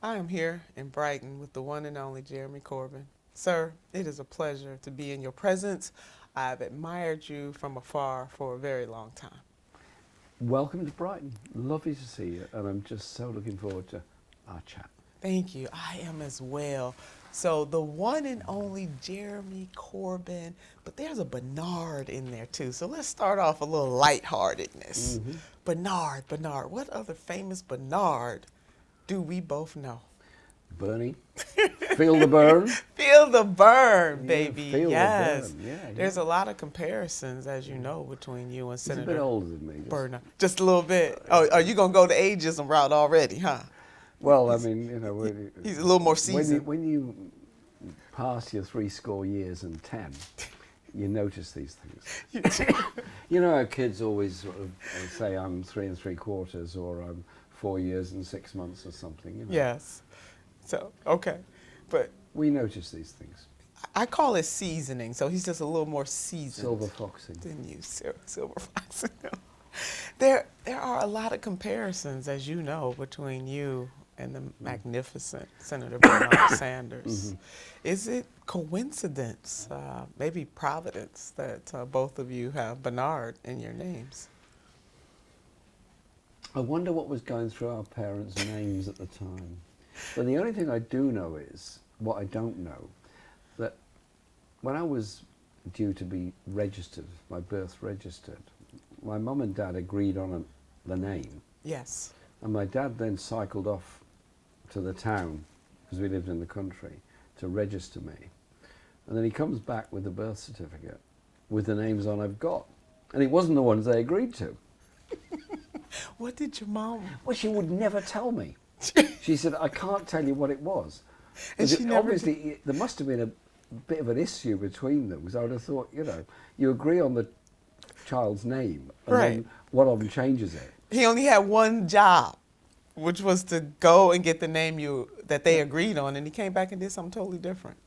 I am here in Brighton with the one and only Jeremy Corbyn. Sir, it is a pleasure to be in your presence. I've admired you from afar for a very long time. Welcome to Brighton. Lovely to see you, and I'm just so looking forward to our chat. Thank you. I am as well. So, the one and only Jeremy Corbyn, but there's a Bernard in there too. So, let's start off a little lightheartedness. Bernard. What other famous Bernard do we both know? Bernie, feel the burn. Feel the burn, Yeah, baby. feel the Yes. burn. Yeah, There's yeah. a lot of comparisons, as you know, between you and He's a bit Senator older than me. Bernard. Just a little bit. Oh, are you going to go the ageism route already, huh? Well, I mean, you know, He's a little more when seasoned. when you pass your 70 years and 10, you notice these things. You know how kids always sort of say I'm 3 3/4 or I'm 4 years and 6 months or something. You know? Yes. So, okay. But We notice these things. I call it seasoning, so he's just a little more seasoned Silver foxing. than you, Silver Fox. There are a lot of comparisons, as you know, between you and the magnificent Senator Bernard Sanders. Is it coincidence, maybe providence, that both of you have Bernard in your names? I wonder what was going through our parents' names at the time. But the only thing I do know is, what I don't know, that when I was due to be registered, my birth registered, my mum and dad agreed on the name. Yes. And my dad then cycled off to the town, because we lived in the country, to register me. And then he comes back with the birth certificate with the names on I've got. And it wasn't the ones they agreed to. What did your mom? Well, she would never tell me. She said, I can't tell you what it was. And she never Obviously, there must have been a bit of an issue between them, because I would have thought, you know, you agree on the child's name, and Right. then one of them changes it. He only had one job, which was to go and get the name that they agreed on, and he came back and did something totally different.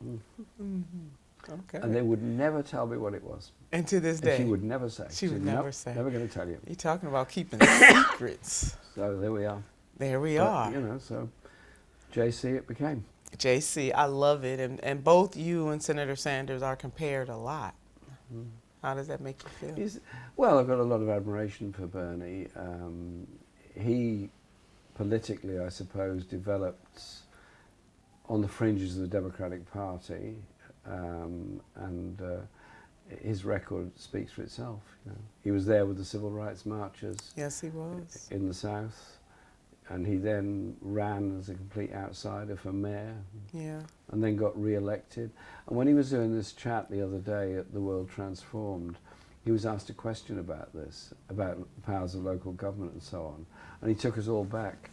Okay. And they would never tell me what it was. And to this And day, she would never say. She would said, never "Nope, say." Never going to tell you. you're talking about keeping secrets. So there we are. There we But, are. you know, so JC it became. JC, I love it. And both you and Senator Sanders are compared a lot. How does that make you feel? Well, I've got a lot of admiration for Bernie. He, politically, I suppose, developed on the fringes of the Democratic Party, and his record speaks for itself. You know. He was there with the civil rights marchers Yes, he was. in the South, and he then ran as a complete outsider for mayor, Yeah. and then got re-elected. And when he was doing this chat the other day at The World Transformed, he was asked a question about this, about the powers of local government and so on. And he took us all back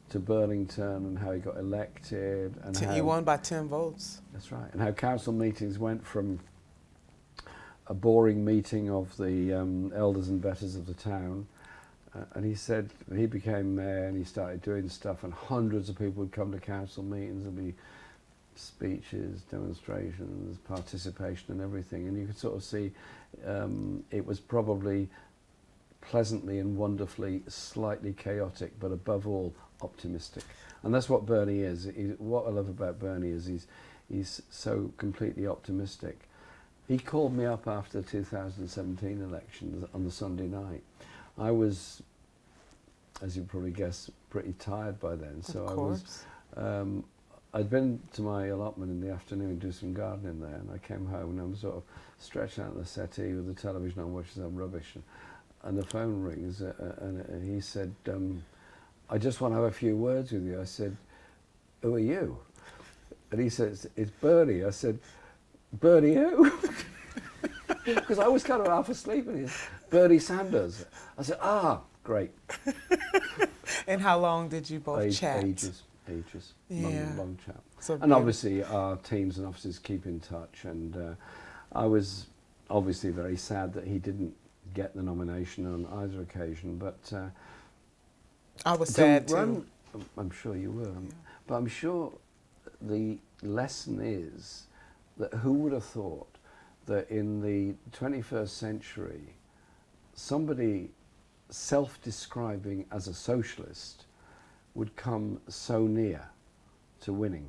to Burlington and how he got elected. And how, He won by 10 votes. That's right. And how council meetings went from a boring meeting of the elders and betters of the town. And he said he became mayor and he started doing stuff, and hundreds of people would come to council meetings. There'd be speeches, demonstrations, participation and everything. And you could sort of see it was probably pleasantly and wonderfully slightly chaotic, but above all optimistic. And that's what Bernie is. What I love about Bernie is he's so completely optimistic. He called me up after the 2017 election on the Sunday night. I was, as you probably guess, pretty tired by then. So Of course. I'd been to my allotment in the afternoon, do some gardening there, and I came home and I'm sort of stretched out on the settee with the television on, watching some rubbish, and the phone rings, and he said, I just want to have a few words with you. I said, who are you? And he said, it's Bernie. I said, Bernie who? Because I was kind of half asleep, and he's Bernie Sanders. I said, great. And how long did you both chat? Ages. Yeah. Long chat. So And Bernie- obviously our teams and officers keep in touch, and I was obviously very sad that he didn't get the nomination on either occasion, but I was sad too. I'm sure you were, but I'm sure the lesson is that who would have thought that in the 21st century somebody self-describing as a socialist would come so near to winning.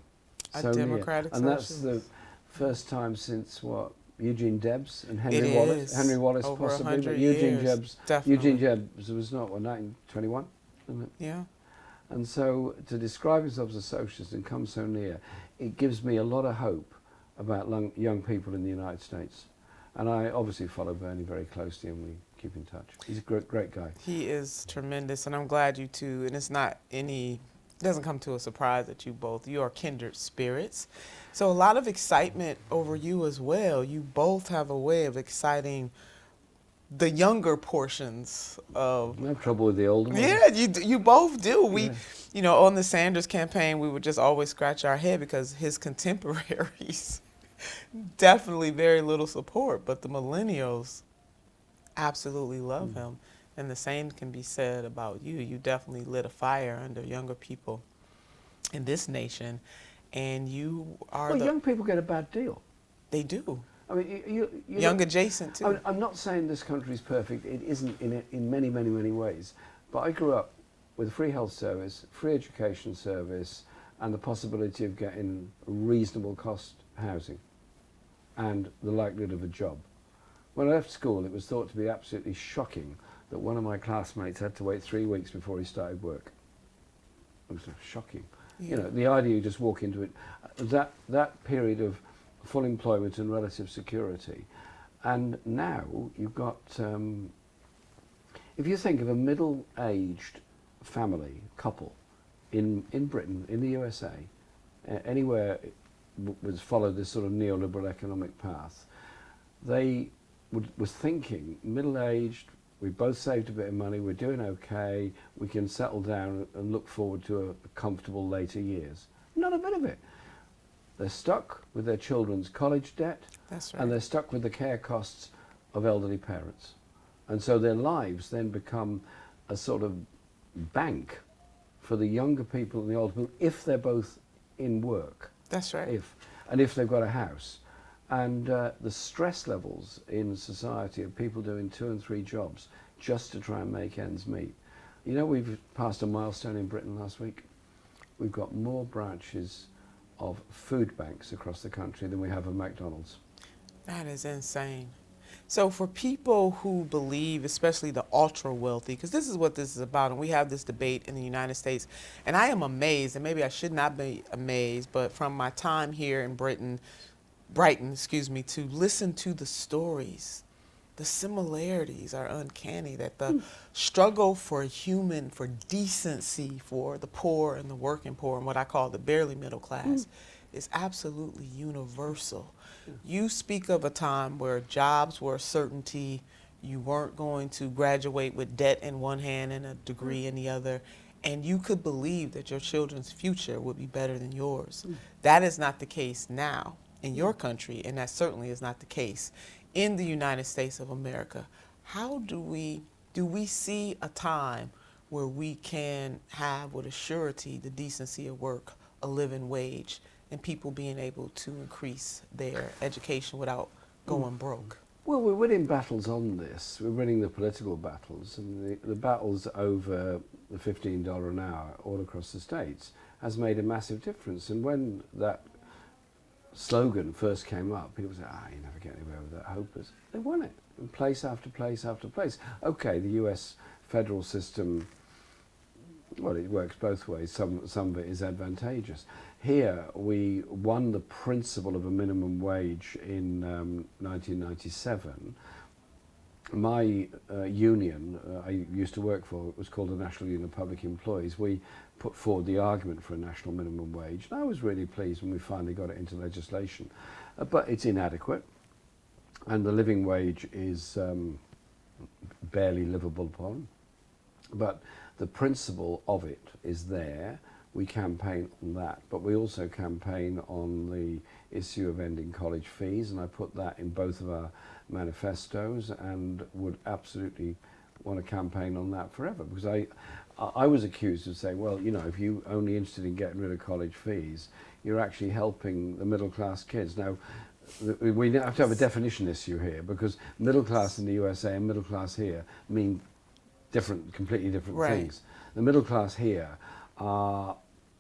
A So near. democratic And that's the socialist. first time since what? Eugene Debs and Henry It Wallace. is. Henry Wallace Over possibly, 100 but years. Eugene Definitely. Debs was not, what, 1921? Isn't it? Yeah. And so to describe himself as a socialist and come so near, it gives me a lot of hope about young people in the United States. And I obviously follow Bernie very closely and we keep in touch. He's a great guy. He is tremendous, and I'm glad you two, and it's not any, it doesn't come to a surprise that you are kindred spirits. So a lot of excitement over you as well. You both have a way of exciting the younger portions of. I have trouble with the older ones. Yeah, you both do. We, Yeah. you know, on the Sanders campaign, we would just always scratch our head because his contemporaries definitely very little support, but the millennials absolutely love him. And the same can be said about you. You definitely lit a fire under younger people in this nation, and you are Well, young people get a bad deal. They do. I mean, you Young know, adjacent too. I'm not saying this country is perfect. It isn't in many, many, many ways. But I grew up with a free health service, free education service, and the possibility of getting reasonable cost housing and the likelihood of a job. When I left school, it was thought to be absolutely shocking that one of my classmates had to wait 3 weeks before he started work. It was shocking. Yeah. You know, the idea you just walk into it, that period of full employment and relative security. And now you've got, if you think of a middle-aged family, couple, in Britain, in the USA, anywhere was followed this sort of neoliberal economic path, they was thinking, middle-aged, we both saved a bit of money, we're doing okay, we can settle down and look forward to a comfortable later years. Not a bit of it. They're stuck with their children's college debt. That's right. And they're stuck with the care costs of elderly parents. And so their lives then become a sort of bank for the younger people and the older people if they're both in work. That's right. If they've got a house. And the stress levels in society of people doing 2 and 3 jobs just to try and make ends meet. You know, we've passed a milestone in Britain last week. We've got more branches of food banks across the country than we have of McDonald's. That is insane. So for people who believe, especially the ultra wealthy, because this is what this is about, and we have this debate in the United States, and I am amazed, and maybe I should not be amazed, but from my time here in Brighton, to listen to the stories, the similarities are uncanny, that the struggle for decency for the poor and the working poor and what I call the barely middle class is absolutely universal. You speak of a time where jobs were a certainty, you weren't going to graduate with debt in one hand and a degree in the other, and you could believe that your children's future would be better than yours. That is not the case now in your country, and that certainly is not the case in the United States of America. How do we see a time where we can have with a surety the decency of work, a living wage, and people being able to increase their education without going broke? Well, we're winning battles on this. We're winning the political battles, and the battles over the $15 an hour all across the states has made a massive difference. And when that slogan first came up, people said, you never get anywhere with that, hopeless. They won it in place after place after place. Okay, the US federal system, well, it works both ways. Some of it is advantageous. Here, we won the principle of a minimum wage in 1997. My union, I used to work for, it was called the National Union of Public Employees. We put forward the argument for a national minimum wage, and I was really pleased when we finally got it into legislation. But it's inadequate, and the living wage is barely livable upon. But the principle of it is there. We campaign on that, but we also campaign on the issue of ending college fees, and I put that in both of our manifestos and would absolutely want to campaign on that forever, because I was accused of saying, well, you know, if you're only interested in getting rid of college fees, you're actually helping the middle class kids. Now, we have to have a definition issue here, because middle class in the USA and middle class here mean completely different right. things. The middle class here are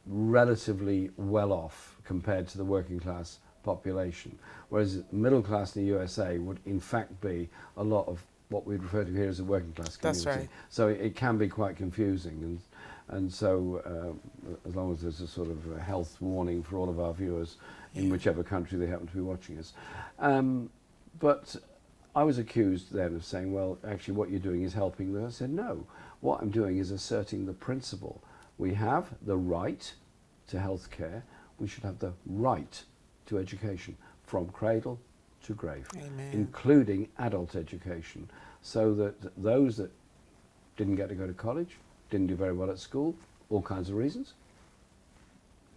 relatively well off compared to the working class population, whereas middle class in the USA would in fact be a lot of what we'd refer to here as a working class community. That's right. So it can be quite confusing, and so as long as there's a sort of a health warning for all of our viewers in whichever country they happen to be watching us. But I was accused then of saying, well, actually what you're doing is helping them. I said, no, what I'm doing is asserting the principle. We have the right to health care. We should have the right to education from cradle to grave, Amen. including adult education, so that those that didn't get to go to college, didn't do very well at school, all kinds of reasons,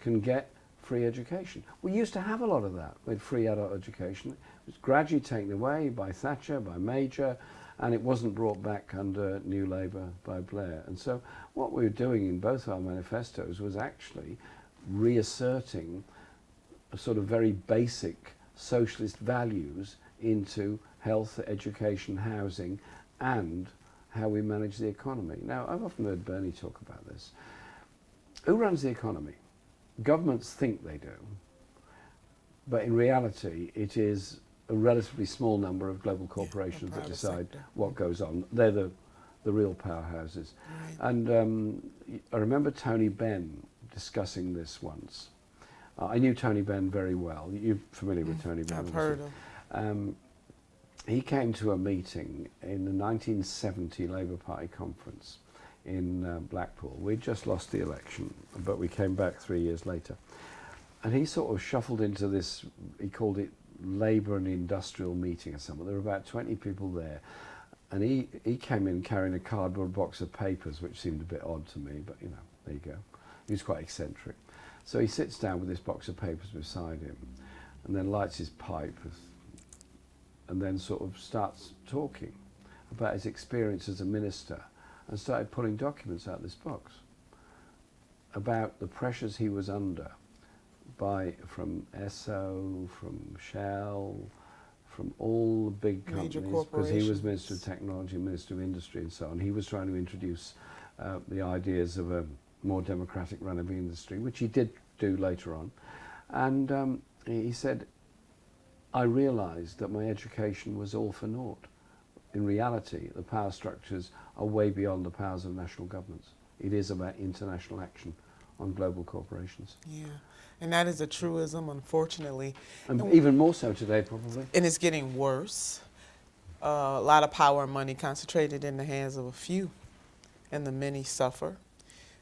can get free education. We used to have a lot of that. We had free adult education. It was gradually taken away by Thatcher, by Major, and it wasn't brought back under New Labour by Blair. And so what we were doing in both our manifestos was actually reasserting a sort of very basic socialist values into health, education, housing, and how we manage the economy. Now, I've often heard Bernie talk about this. Who runs the economy? Governments think they do, but in reality, it is a relatively small number of global corporations that decide what goes on. They're the real powerhouses. Right. And I remember Tony Benn discussing this once. I knew Tony Benn very well. You're familiar with Tony Benn? I've heard of. He came to a meeting in the 1970 Labour Party conference in Blackpool. We'd just lost the election, but we came back 3 years later. And he sort of shuffled into this, he called it Labour and Industrial Meeting or something. There were about 20 people there. And he came in carrying a cardboard box of papers, which seemed a bit odd to me, but you know, there you go. He was quite eccentric. So he sits down with this box of papers beside him and then lights his pipe and then sort of starts talking about his experience as a minister and started pulling documents out of this box about the pressures he was under from Esso, from Shell, from all the big companies, because he was Minister of Technology, Minister of Industry and so on. He was trying to introduce the ideas of a more democratic run of the industry, which he did do later on. And he said, I realised that my education was all for naught. In reality, the power structures are way beyond the powers of national governments. It is about international action on global corporations. Yeah, and that is a truism, unfortunately. And even more so today, probably. And it's getting worse. A lot of power and money concentrated in the hands of a few, and the many suffer.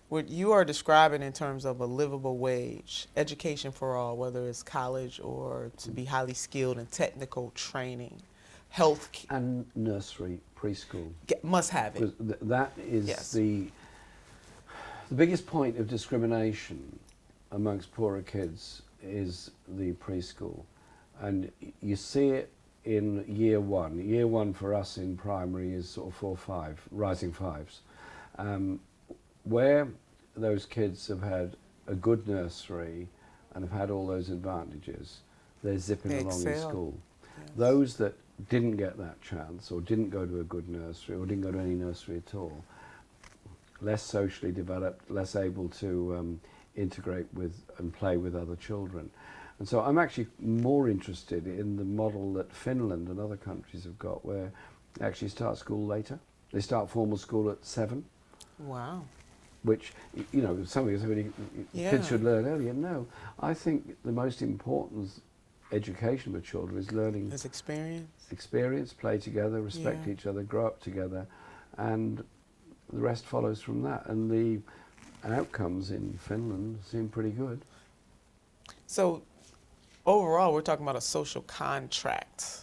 What you are describing in terms of a livable wage, education for all, whether it's college or to be highly skilled in technical training, health care. And nursery, preschool. Must have it. That is the biggest point of discrimination amongst poorer kids is the preschool. And you see it in year one. Year one for us in primary is sort of 4, 5, rising fives. Where those kids have had a good nursery and have had all those advantages, they're zipping along in school. Yes. Those that didn't get that chance or didn't go to a good nursery or didn't go to any nursery at all, less socially developed, less able to integrate with and play with other children. And so I'm actually more interested in the model that Finland and other countries have got, where they actually start school later. They start formal school at 7. Wow. Which, you know, some of you say kids should learn earlier. No, I think the most important education for children is learning. Is experience. Experience, play together, respect each other, grow up together, and the rest follows from that. And the outcomes in Finland seem pretty good. So, overall, we're talking about a social contract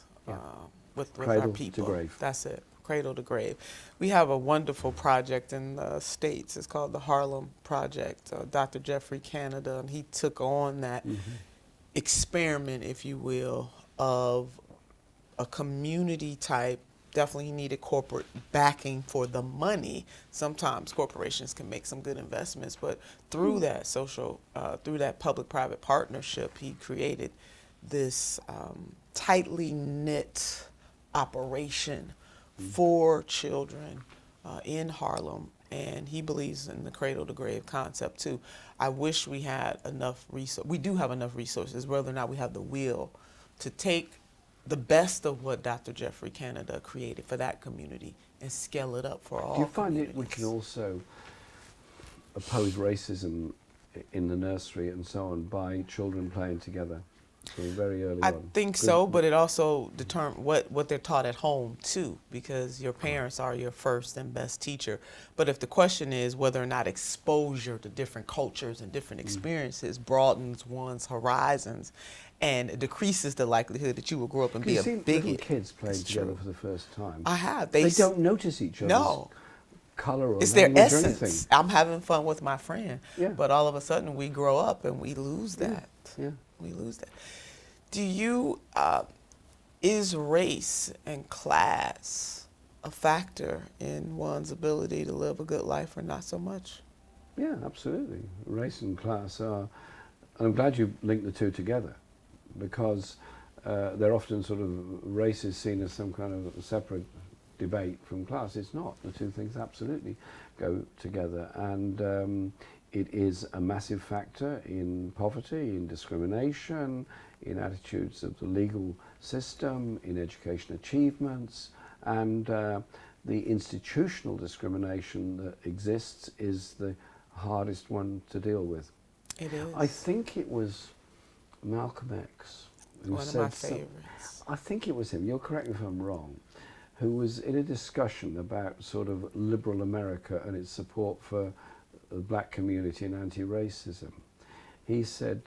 with our people. To grave. That's it. Cradle to grave. We have a wonderful project in the States. It's called the Harlem Project. Dr. Jeffrey Canada, and he took on that experiment, if you will, of a community type. Definitely he needed corporate backing for the money. Sometimes corporations can make some good investments, but through that through that public-private partnership, he created this tightly knit operation for children in Harlem and he believes in the cradle to grave concept too. I wish we had enough resources. We do have enough resources, whether or not we have the will to take the best of what Dr. Jeffrey Canada created for that community and scale it up for all Do you find communities. we can also oppose racism in the nursery and so on by children playing together from very early I on? think so, but it also determines what they're taught at home too, because your parents are your first and best teacher. But if the question is whether or not exposure to different cultures and different experiences broadens one's horizons and decreases the likelihood that you will grow up and be a seen bigot. little kids playing It's together true. for the first time. I have. They don't notice each other's No. colour or It's their language or essence. anything. I'm having fun with my friend. Yeah. But all of a sudden we grow up and we lose that. Yeah. We lose that. Do you, is race and class a factor in one's ability to live a good life or not so much? Yeah, absolutely. Race and class are, and I'm glad you linked the two together, because they're often sort of, race is seen as some kind of separate debate from class. It's not. The two things absolutely go together, and it is a massive factor in poverty, in discrimination, in attitudes of the legal system, in education achievements, and the institutional discrimination that exists is the hardest one to deal with. It is. I think it was Malcolm X who One of said my favorites. I think it was him, you'll correct me if I'm wrong, who was in a discussion about sort of liberal America and its support for the black community and anti-racism. He said,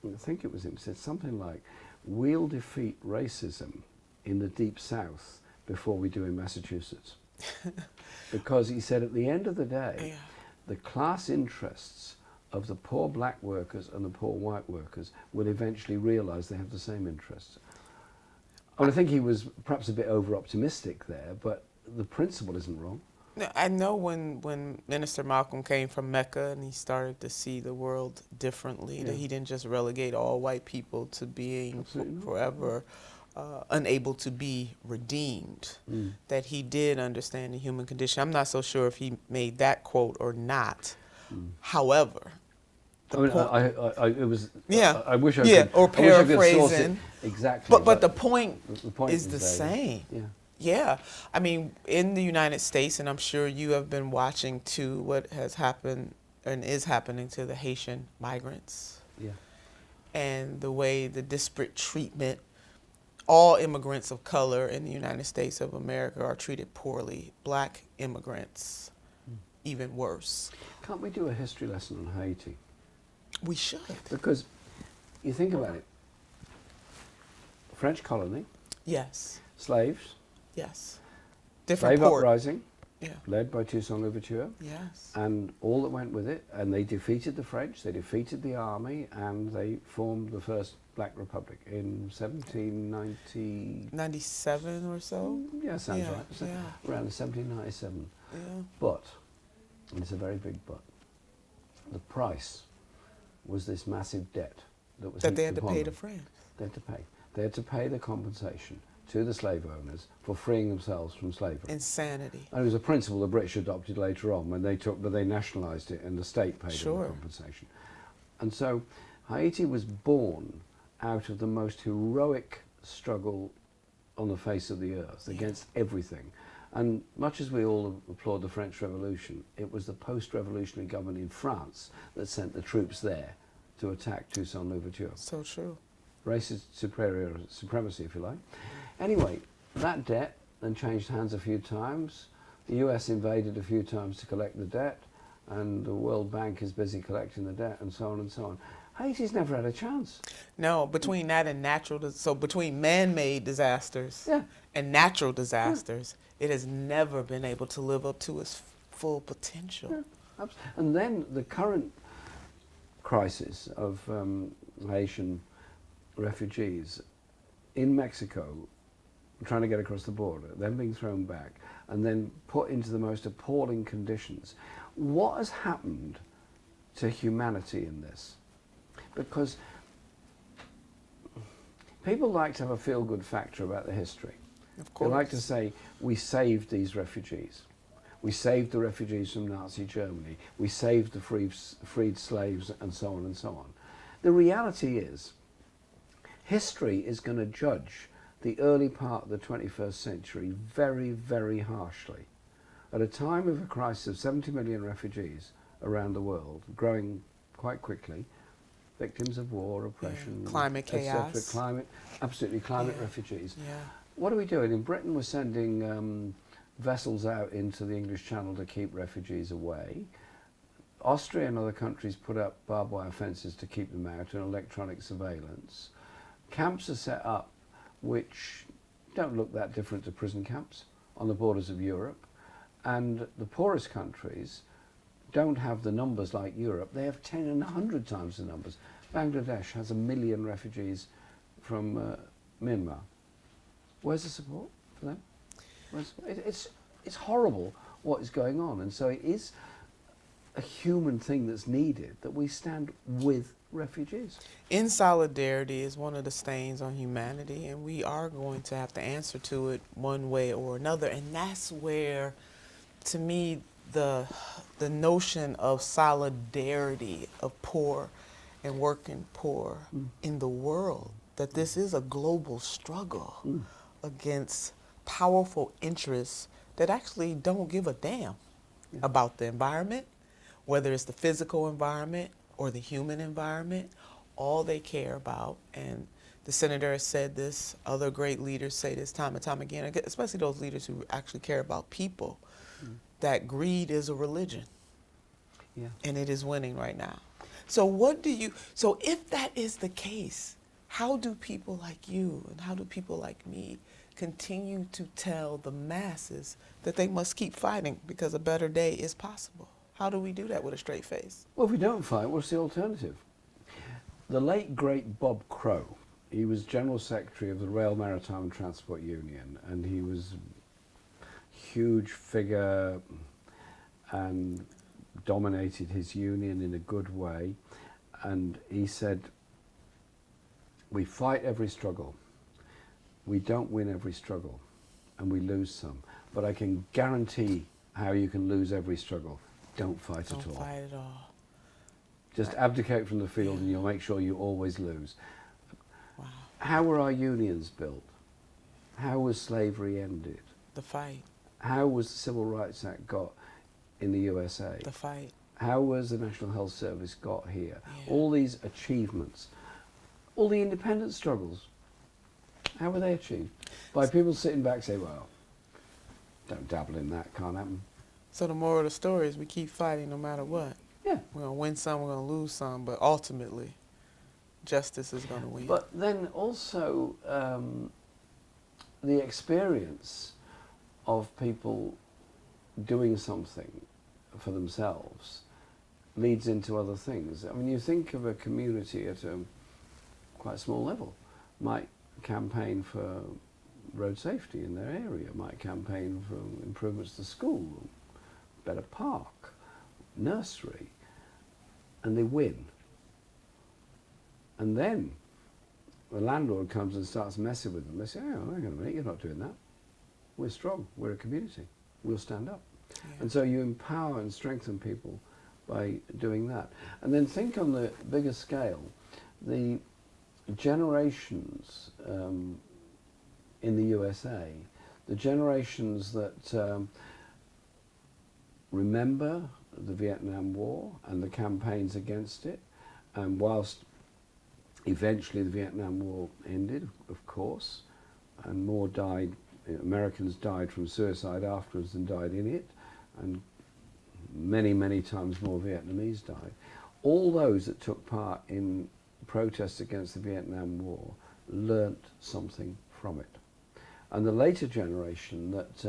I think it was him, said something like, we'll defeat racism in the Deep South before we do in Massachusetts. Because he said at the end of the day, Yeah. the class interests of the poor black workers and the poor white workers will eventually realise they have the same interests. I think he was perhaps a bit over-optimistic there, but the principle isn't wrong. No, I know when Minister Malcolm came from Mecca and he started to see the world differently, that he didn't just relegate all white people to being forever unable to be redeemed, that he did understand the human condition. I'm not so sure if he made that quote or not. However, I mean, it was. Yeah. I wish I yeah, could. or I wish I could source it paraphrasing. exactly. But the point the point is the there. same. Yeah. Yeah, I mean, in the United States, and I'm sure you have been watching too, what has happened and is happening to the Haitian migrants. Yeah. And the way the disparate treatment, all immigrants of color in the United States of America are treated poorly. Black immigrants, even worse. Can't we do a history lesson on Haiti? We should. Because you think about it, French colony, Yes, slaves, yes. Different slave port. uprising, Yeah, led by Toussaint Louverture, yes. and all that went with it, and they defeated the French, they defeated the army, and they formed the first Black Republic in 1790. 97 or so? Yeah, sounds Yeah, right. So yeah. around 1797. Yeah. But, and it's a very big but, the price was this massive debt that was That they heaped had to upon pay them. to France. They had to pay. They had to pay the compensation to the slave owners for freeing themselves from slavery. Insanity. And it was a principle the British adopted later on when they took, but they nationalised it and the state paid them Sure. the compensation. And so Haiti was born out of the most heroic struggle on the face of the earth against everything. And much as we all applaud the French Revolution, it was the post-revolutionary government in France that sent the troops there to attack Toussaint Louverture. So true. Racist supremacy, if you like. Anyway, that debt then changed hands a few times. The US invaded a few times to collect the debt, and the World Bank is busy collecting the debt, and so on and so on. Haiti's never had a chance. No, between that and between man-made disasters Yeah. and natural disasters, it has never been able to live up to its full potential. Yeah. And then the current crisis of Haitian refugees in Mexico trying to get across the border, then being thrown back, and then put into the most appalling conditions. What has happened to humanity in this? Because people like to have a feel-good factor about the history. Of course. They like to say, we saved these refugees. We saved the refugees from Nazi Germany. We saved the freed slaves, and so on and so on. The reality is, history is going to judge the early part of the 21st century very, very harshly. At a time of a crisis of 70 million refugees around the world, growing quite quickly, victims of war, oppression, climate chaos, climate refugees. Yeah. What are we doing? In Britain, we're sending vessels out into the English Channel to keep refugees away. Austria and other countries put up barbed wire fences to keep them out and electronic surveillance. Camps are set up which don't look that different to prison camps on the borders of Europe. And the poorest countries don't have the numbers like Europe. They have 10 and 100 times the numbers. Bangladesh has 1 million refugees from Myanmar. Where's the support for them? It's horrible what is going on, and so it is a human thing that's needed, that we stand with refugees. In solidarity is one of the stains on humanity, and we are going to have to answer to it one way or another. And that's where, to me, the notion of solidarity of poor and working poor in the world, that this is a global struggle against powerful interests that actually don't give a damn about the environment, whether it's the physical environment or the human environment. All they care about, and the senator has said this, other great leaders say this time and time again, especially those leaders who actually care about people, that greed is a religion. Yeah. And it is winning right now. So so if that is the case, how do people like you and how do people like me continue to tell the masses that they must keep fighting because a better day is possible? How do we do that with a straight face? Well, if we don't fight, what's the alternative? The late, great Bob Crow, he was General Secretary of the Rail, Maritime and Transport Union, and he was a huge figure and dominated his union in a good way. And he said, we fight every struggle. We don't win every struggle, and we lose some. But I can guarantee how you can lose every struggle. Don't fight at all. Don't fight at all. Just abdicate from the field and you'll make sure you always lose. Wow. How were our unions built? How was slavery ended? The fight. How was the Civil Rights Act got in the USA? The fight. How was the National Health Service got here? Yeah. All these achievements, all the independence struggles, how were they achieved? By people sitting back saying, well, don't dabble in that, can't happen. So the moral of the story is we keep fighting no matter what. Yeah. We're going to win some, we're going to lose some, but ultimately, justice is going to win. But then also the experience of people doing something for themselves leads into other things. I mean, you think of a community at a quite small level, might campaign for road safety in their area, might campaign for improvements to school, better park, nursery, and they win. And then the landlord comes and starts messing with them. They say, oh, hang on a minute, you're not doing that. We're strong, we're a community, we'll stand up. Yeah. And so you empower and strengthen people by doing that. And then think on the bigger scale, the generations in the USA, the generations that remember the Vietnam War and the campaigns against it, and whilst eventually the Vietnam War ended, of course, and more died, Americans died from suicide afterwards than died in it, and many, many times more Vietnamese died. All those that took part in protests against the Vietnam War learnt something from it. And the later generation that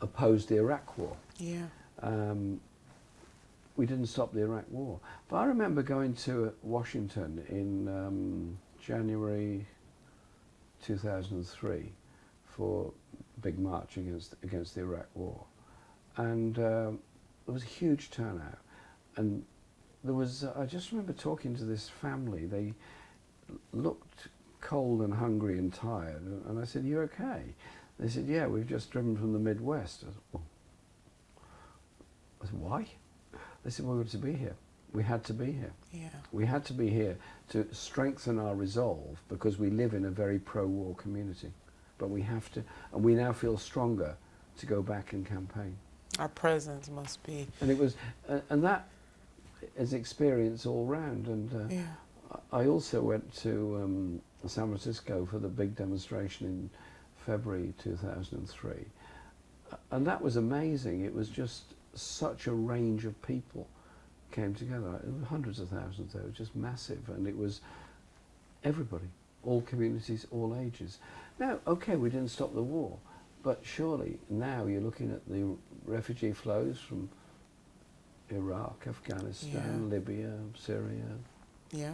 opposed the Iraq War, we didn't stop the Iraq War. But I remember going to Washington in January 2003 for a big march against the Iraq War. And there was a huge turnout. And there was, I just remember talking to this family. They looked cold and hungry and tired. And I said, you okay? They said, yeah, we've just driven from the Midwest. I said, oh, I said, why? They said, we were to be here. We had to be here. Yeah. We had to be here to strengthen our resolve because we live in a very pro-war community. But we have to, and we now feel stronger to go back and campaign. Our presence must be. And it was, and that is experience all round. And Yeah. I also went to San Francisco for the big demonstration in February 2003. And that was amazing. It was just such a range of people came together. It was hundreds of thousands there. It was just massive. And it was everybody, all communities, all ages. Now, okay, we didn't stop the war, but surely now you're looking at the refugee flows from Iraq, Afghanistan, Yeah. Libya, Syria. Yeah.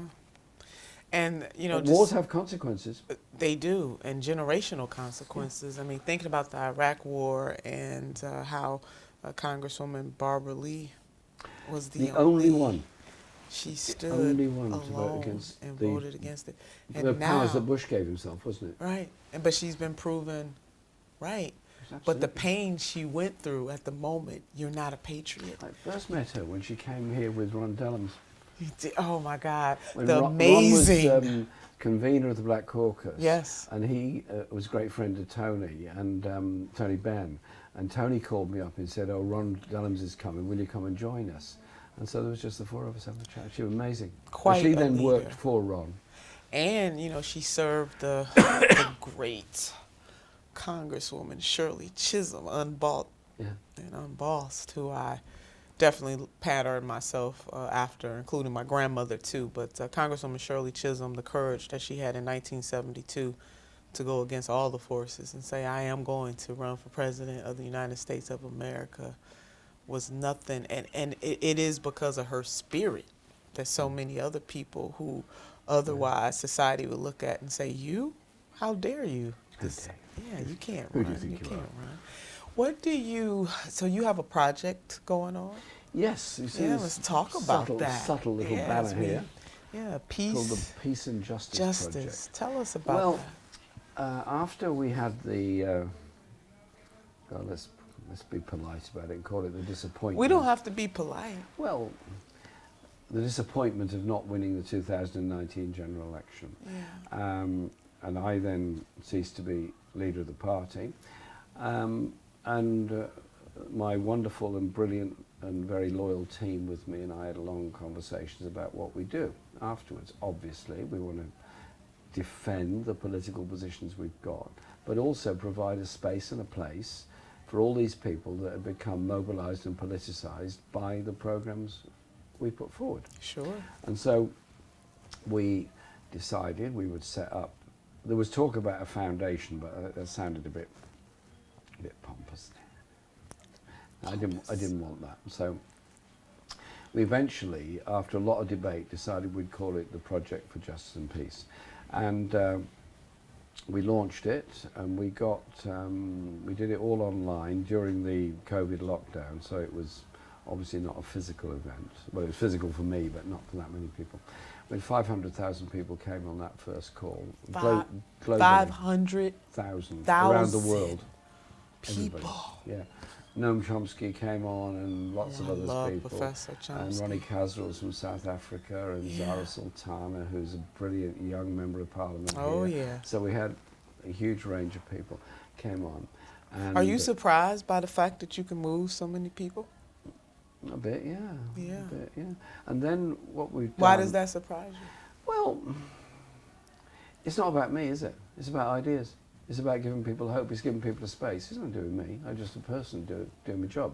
And, you know, But wars just, have consequences. they do, and generational consequences. I mean, thinking about the Iraq War and how Congresswoman Barbara Lee was the only one. She stood only one to alone vote against and the- voted against it. And The now, powers that Bush gave himself, wasn't it? right, but she's been proven right. But the Absolutely. pain she went through at the moment, you're not a patriot. I first met her when she came here with Ron Dellums. You did, oh my God, When the Ron amazing. was convener of the Black Caucus. Yes. And he was a great friend of Tony and Tony Benn. And Tony called me up and said, oh, Ron Dellums is coming, will you come and join us? And so there was just the four of us having a chat. She was amazing. Quite She a then leader. worked for Ron. And, you know, she served the great Congresswoman Shirley Chisholm, Yeah. unbossed, who I definitely patterned myself after, including my grandmother too. But Congresswoman Shirley Chisholm, the courage that she had in 1972 to go against all the forces and say, I am going to run for president of the United States of America, was nothing. And it is because of her spirit that so many other people who otherwise society would look at and say, you? How dare you? This, yeah, you can't Who run. do you think you can't are? run. What do you, so you have a project going on? Yes, you see Yeah, this let's talk about subtle, that. subtle little Yes, banner here Yeah, peace, called the Peace and Justice justice. Project. Tell us about Well, that. after we had the, well, let's be polite about it and call it the disappointment. We don't have to be polite. Well, the disappointment of not winning the 2019 general election. Yeah. And I then ceased to be leader of the party. My wonderful and brilliant and very loyal team with me and I had long conversations about what we do afterwards. Obviously, we want to defend the political positions we've got, but also provide a space and a place for all these people that have become mobilised and politicised by the programmes we put forward. Sure. And so we decided we would set up, there was talk about a foundation, but that sounded a bit pompous. I didn't want that. So we eventually, after a lot of debate, decided we'd call it the Project for Justice and Peace. And we launched it, and we did it all online during the COVID lockdown, so it was obviously not a physical event. Well, it was physical for me, but not for that many people. When 500,000 people came on that first call, globally, 500,000 around the world. people. Everybody. Yeah. Noam Chomsky came on, and lots of I other love people. Professor Chomsky. And Ronnie Kasrils from South Africa, and Yeah. Zara Sultana, who's a brilliant young member of Parliament Oh, here. yeah. So we had a huge range of people came on. And Are you surprised by the fact that you can move so many people? A bit, yeah. Yeah. A bit, yeah. And then what we've done... Why does that surprise you? Well, it's not about me, is it? It's about ideas. It's about giving people hope. It's giving people a space. It's not doing me. I'm just a person doing my job.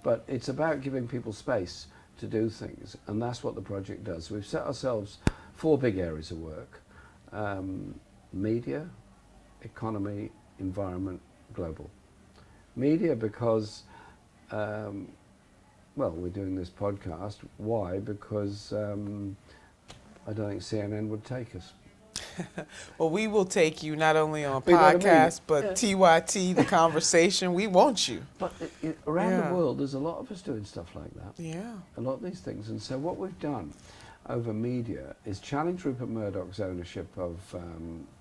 But it's about giving people space to do things, and that's what the project does. We've set ourselves 4 big areas of work. Media, economy, environment, global. Media because, well, we're doing this podcast. Why? Because I don't think CNN would take us. Well, we will take you not only on You know what I mean? podcasts, but Yeah. TYT, the conversation. We want you. But around Yeah. the world, there's a lot of us doing stuff like that. Yeah. A lot of these things. And so what we've done, over media is challenge Rupert Murdoch's ownership of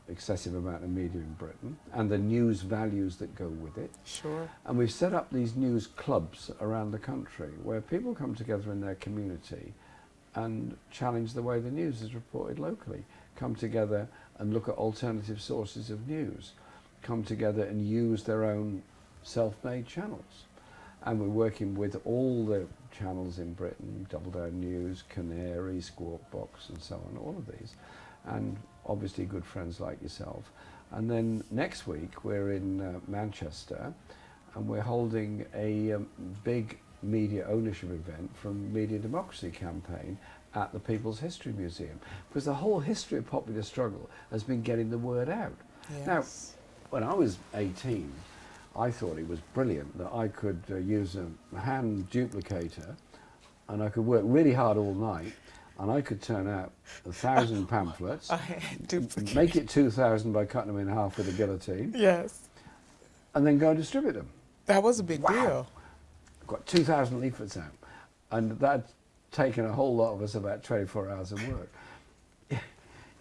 excessive amount of media in Britain and the news values that go with it. Sure. And we've set up these news clubs around the country where people come together in their community and challenge the way the news is reported locally, come together and look at alternative sources of news, come together and use their own self-made channels. And we're working with all the channels in Britain, Double Down News, Canary, Squawk Box and so on, all of these. And obviously good friends like yourself. And then next week we're in Manchester and we're holding a big media ownership event from Media Democracy Campaign at the People's History Museum. Because the whole history of popular struggle has been getting the word out. Yes. Now, when I was 18, I thought it was brilliant that I could use a hand duplicator and I could work really hard all night and I could turn out 1,000 pamphlets, make it 2,000 by cutting them in half with a guillotine, yes, and then go and distribute them. That was a big Wow. deal. Got 2,000 leaflets out. And that'd taken a whole lot of us about 24 hours of work. You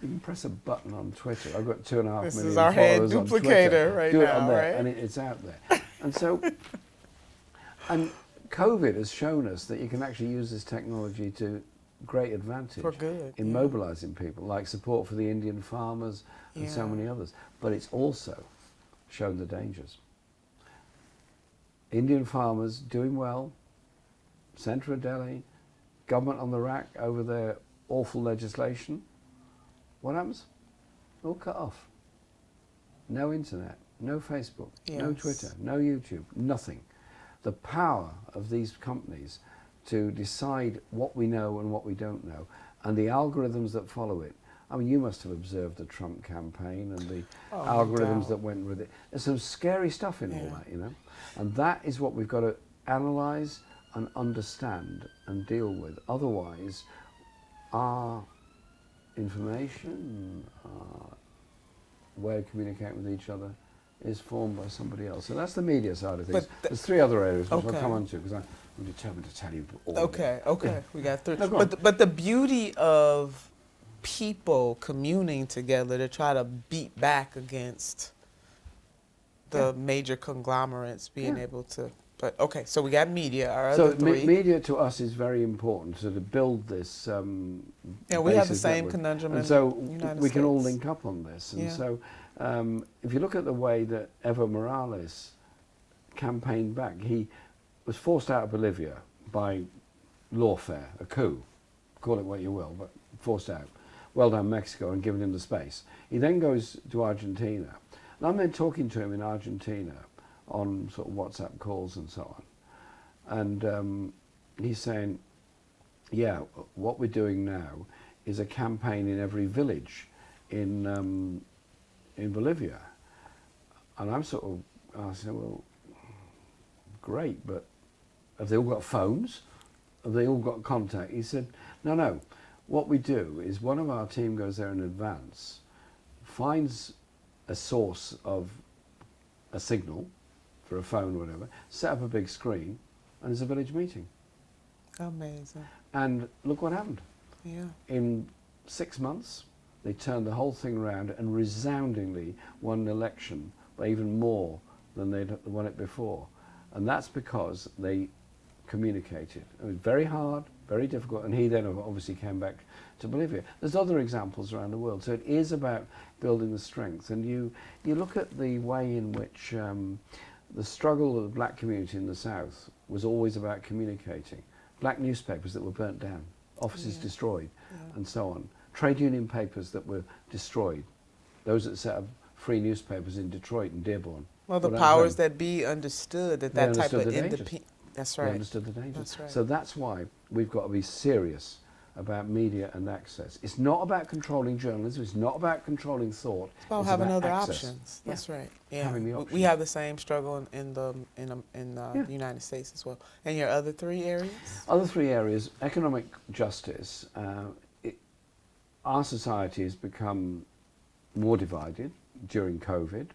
can press a button on Twitter. I've got 2.5 million This is our head followers on duplicator Twitter. right Do it now, on there, right? and it's out there. And so, and COVID has shown us that you can actually use this technology to great advantage For good, in yeah. mobilising people, like support for the Indian farmers and so Yeah. many others. But it's also shown the dangers. Indian farmers doing well, centre of Delhi, government on the rack over their awful legislation. What happens? All cut off. No internet, no Facebook, no Yes. Twitter, no YouTube, nothing. The power of these companies to decide what we know and what we don't know, and the algorithms that follow it. I mean, you must have observed the Trump campaign and the Oh, no algorithms doubt. that went with it. There's some scary stuff in all Yeah. that, you know. And that is what we've got to analyse and understand and deal with. Otherwise, our information, our way of communicating with each other is formed by somebody else. So that's the media side of things. But There's 3 other areas which Okay. I'll come on to because I'm determined to tell you all of it. Okay, we got 3. No, go on. But the beauty of people communing together to try to beat back against the Yeah. major conglomerates being Yeah. able to. But okay, so we got media. Our So other 3. media to us is very important to build this Yeah, we have the basis same network. conundrum And in so the United we can all States. link up on this. And Yeah. so if you look at the way that Evo Morales campaigned back, he was forced out of Bolivia by lawfare, a coup, call it what you will, but forced out. Well done Mexico and given him the space. He then goes to Argentina. And I'm then talking to him in Argentina on sort of WhatsApp calls and so on. And he's saying, yeah, what we're doing now is a campaign in every village in Bolivia. And I'm sort of asking, well, great, but have they all got phones? Have they all got contact? He said, no. What we do is one of our team goes there in advance, finds a source of a signal for a phone or whatever, set up a big screen, and there's a village meeting. Amazing. And look what happened. Yeah. In 6 months, they turned the whole thing around and resoundingly won an election by even more than they'd won it before. And that's because they communicated. It was very hard, very difficult, and he then obviously came back to Bolivia. There's other examples around the world. So it is about building the strength. And you look at the way in which the struggle of the black community in the South was always about communicating. Black newspapers that were burnt down, offices Yeah. destroyed, Yeah. and so on. Trade union papers that were destroyed. Those that set up free newspapers in Detroit and Dearborn. Well, the Well, powers that's that be understood that They that type of understood the dangers. independent. That's They right. understood the dangers. That's right. So that's why we've got to be serious about media and access. It's not about controlling journalism. It's not about controlling thought. It's about it's having about other access. options. Yeah. That's right. Yeah. Having the We options. have the same struggle in the Yeah. United States as well. And your other 3 areas? Other 3 areas: economic justice. Our society has become more divided during COVID.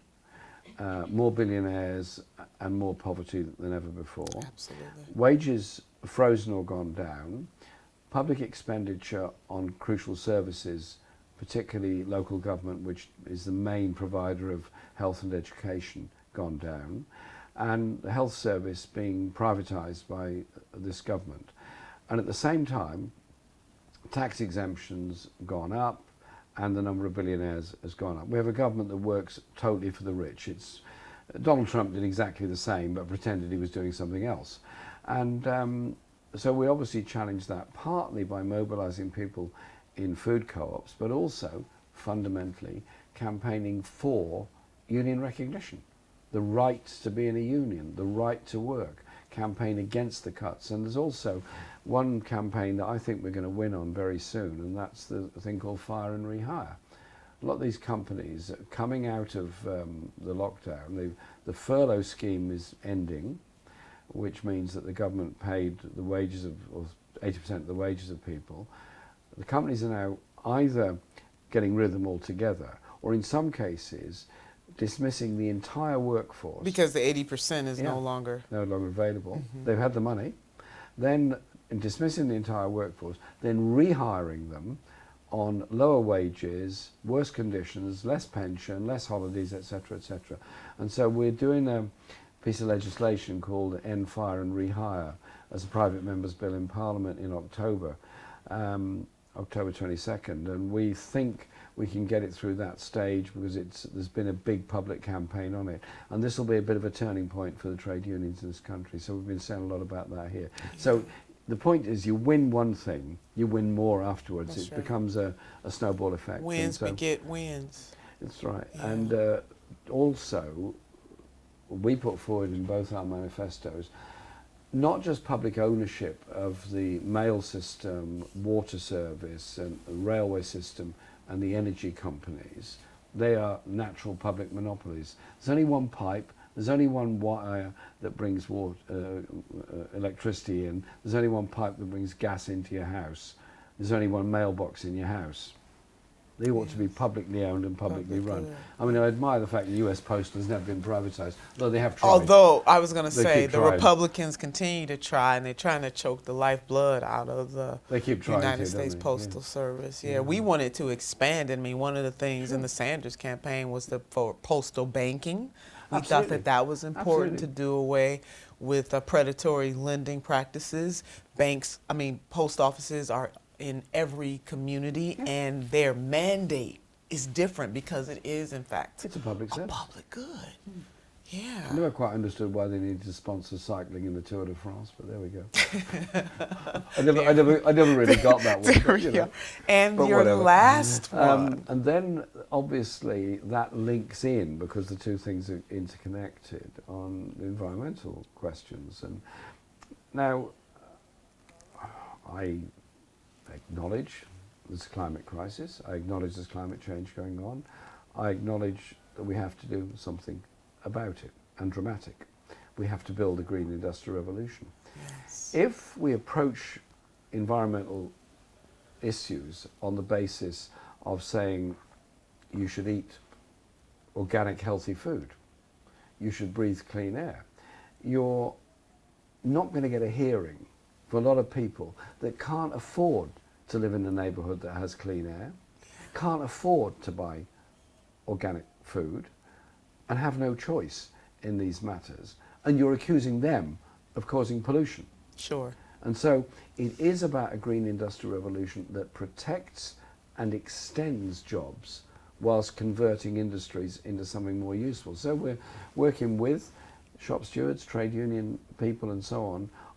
More billionaires and more poverty than ever before. Absolutely. Wages frozen or gone down. public expenditure on crucial services, particularly local government, which is the main provider of health and education, gone down, and the health service being privatised by this government. And at the same time, tax exemptions gone up, and the number of billionaires has gone up. We have a government that works totally for the rich. Donald Trump did exactly the same, but pretended he was doing something else. And so we obviously challenged that partly by mobilising people in food co-ops, but also fundamentally campaigning for union recognition, the right to be in a union, the right to work, campaign against the cuts. And there's also one campaign that I think we're going to win on very soon, and that's the thing called fire and rehire. A lot of these companies coming out of the lockdown, the furlough scheme is ending, which means that the government paid the wages of, or 80% of the wages of people. The companies are now either getting rid of them altogether, or in some cases, dismissing the entire workforce. Because the 80% is no longer available. They've had the money. Then dismissing the entire workforce, then rehiring them on lower wages, worse conditions, less pension, less holidays, etc., etc. And so we're doing a piece of legislation called End Fire and Rehire as a private member's bill in Parliament in October, October 22nd, and we think we can get it through that stage because there's been a big public campaign on it, and this will be a bit of a turning point for the trade unions in this country. So we've been saying a lot about that here. So the point is, you win one thing, you win more afterwards. It becomes a snowball effect. Wins beget wins. That's right. Yeah. And also, we put forward in both our manifestos not just public ownership of the mail system, water service, and railway system, and the energy companies. They are natural public monopolies. There's only one pipe, there's only one wire that brings electricity in, there's only one pipe that brings gas into your house, there's only one mailbox in your house. They ought to be publicly owned and publicly run. I mean, I admire the fact that US Postal has never been privatised, though they have tried. Although, I was going to say, the Republicans continue to try, and they're trying to choke the lifeblood out of the United States Postal Service. Yeah, we wanted to expand. I mean, one of the things in the Sanders campaign was for postal banking. We thought that was important to do away with predatory lending practices. Post offices are in every community, and their mandate is different because it is, in fact, it's a public service. Public good. Yeah. I never quite understood why they needed to sponsor cycling in the Tour de France, but there we go. I never really got that one. But, you know, and your last one. And then, obviously, that links in, because the two things are interconnected, on the environmental questions. And now, I acknowledge there's a climate crisis. I acknowledge there's climate change going on. I acknowledge that we have to do something about it, and dramatic. We have to build a green industrial revolution. Yes. If we approach environmental issues on the basis of saying you should eat organic, healthy food, you should breathe clean air, you're not going to get a hearing for a lot of people that can't afford to live in a neighbourhood that has clean air, can't afford to buy organic food, and have no choice in these matters, and you're accusing them of causing pollution. Sure. And so it is about a green industrial revolution that protects and extends jobs whilst converting industries into something more useful. So we're working with shop stewards, trade union people and so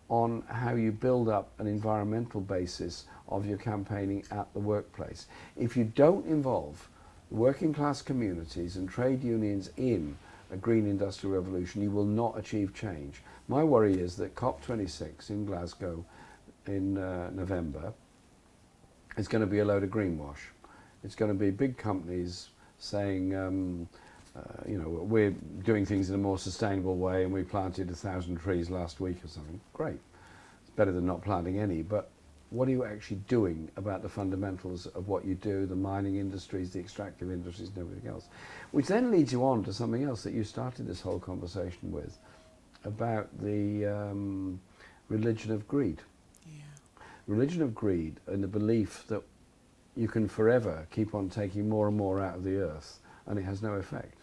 on how you build up an environmental basis of your campaigning at the workplace. If you don't involve working class communities and trade unions in a green industrial revolution, you will not achieve change. My worry is that COP26 in Glasgow in November is going to be a load of greenwash. It's going to be big companies saying, you know, we're doing things in a more sustainable way and we planted 1,000 trees last week or something. Great. It's better than not planting any, but what are you actually doing about the fundamentals of what you do, the mining industries, the extractive industries and everything else? Which then leads you on to something else that you started this whole conversation with, about the religion of greed. Yeah. religion of greed and the belief that you can forever keep on taking more and more out of the earth and it has no effect.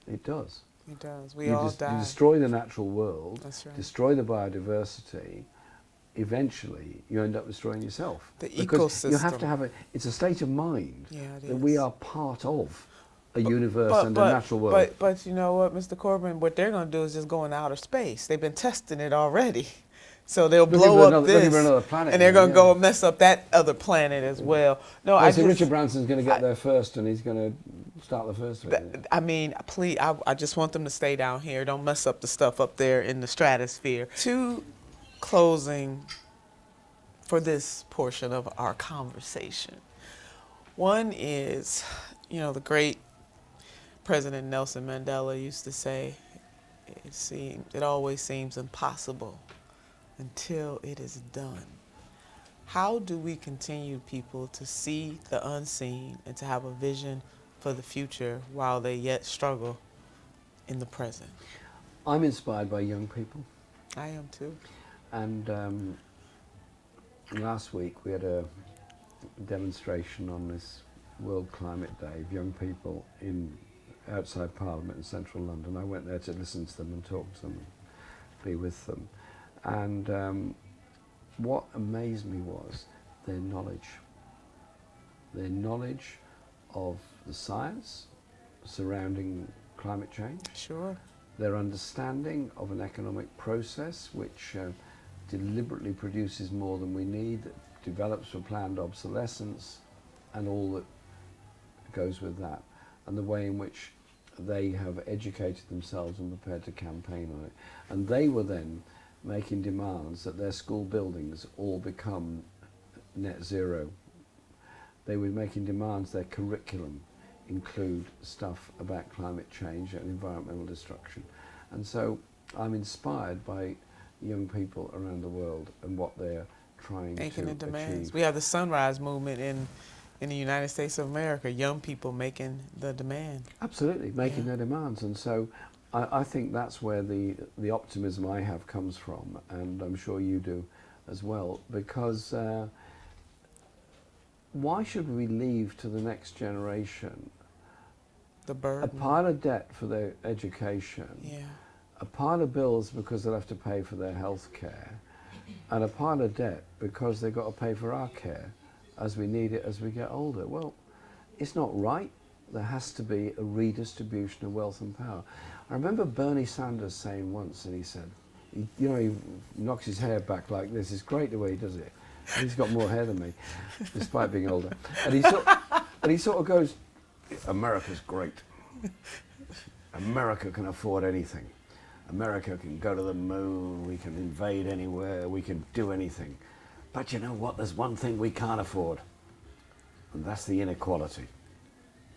It does. It does. We all die. You destroy the natural world, That's right. destroy the biodiversity, eventually you end up destroying yourself. The because ecosystem. You have to have it's a state of mind that we are part of a universe and a natural world. But you know what, Mr. Corbyn, what they're going to do is just go in outer space. They've been testing it already. So they'll blow up this, and they're going to go and mess up that other planet as well. No, I see Richard Branson's going to get there first, and he's going to start the first one. I mean, please, I just want them to stay down here. Don't mess up the stuff up there in the stratosphere. To closing for this portion of our conversation. One is, you know, the great President Nelson Mandela used to say, it always seems impossible until it is done. How do we continue people to see the unseen and to have a vision for the future while they yet struggle in the present? I'm inspired by young people. I am too. And last week we had a demonstration on this World Climate Day of young people outside Parliament in central London. I went there to listen to them and talk to them and be with them. And what amazed me was their knowledge of the science surrounding climate change. Sure. Their understanding of an economic process which deliberately produces more than we need, that develops for planned obsolescence, and all that goes with that, and the way in which they have educated themselves and prepared to campaign on it. And they were then making demands that their school buildings all become net zero. They were making demands their curriculum include stuff about climate change and environmental destruction. And so I'm inspired by young people around the world and what they're trying to achieve. We have the Sunrise Movement in the United States of America, young people making the demand. Absolutely, making their demands. And so I think that's where the optimism I have comes from, and I'm sure you do as well, because why should we leave to the next generation the burden, a pile of debt for their education, a pile of bills because they'll have to pay for their health care, and a pile of debt because they've got to pay for our care as we need it as we get older? Well, it's not right. There has to be a redistribution of wealth and power. I remember Bernie Sanders saying once, and he said, he knocks his hair back like this. It's great the way he does it. And he's got more hair than me, despite being older. And he sort of goes, America's great. America can afford anything. America can go to the moon, we can invade anywhere, we can do anything. But you know what, there's one thing we can't afford, and that's the inequality.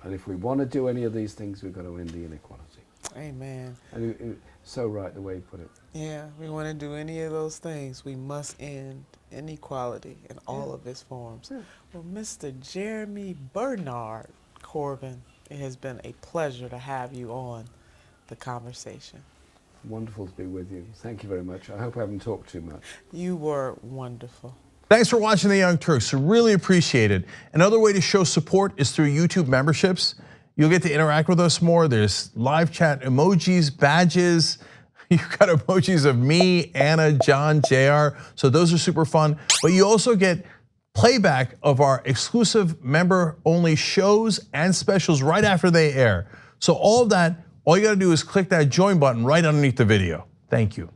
And if we want to do any of these things, we've got to end the inequality. Amen. And so right the way you put it. Yeah, we want to do any of those things, we must end inequality in all of its forms. Yeah. Well, Mr. Jeremy Bernard Corbyn, it has been a pleasure to have you on the conversation. Wonderful to be with you. Thank you very much. I hope I haven't talked too much. You were wonderful. Thanks for watching The Young Turks. Really appreciate it. Another way to show support is through YouTube memberships. You'll get to interact with us more. There's live chat emojis, badges. You've got emojis of me, Anna, John, JR. So those are super fun. But you also get playback of our exclusive member-only shows and specials right after they air. So all of that, all you gotta do is click that join button right underneath the video. Thank you.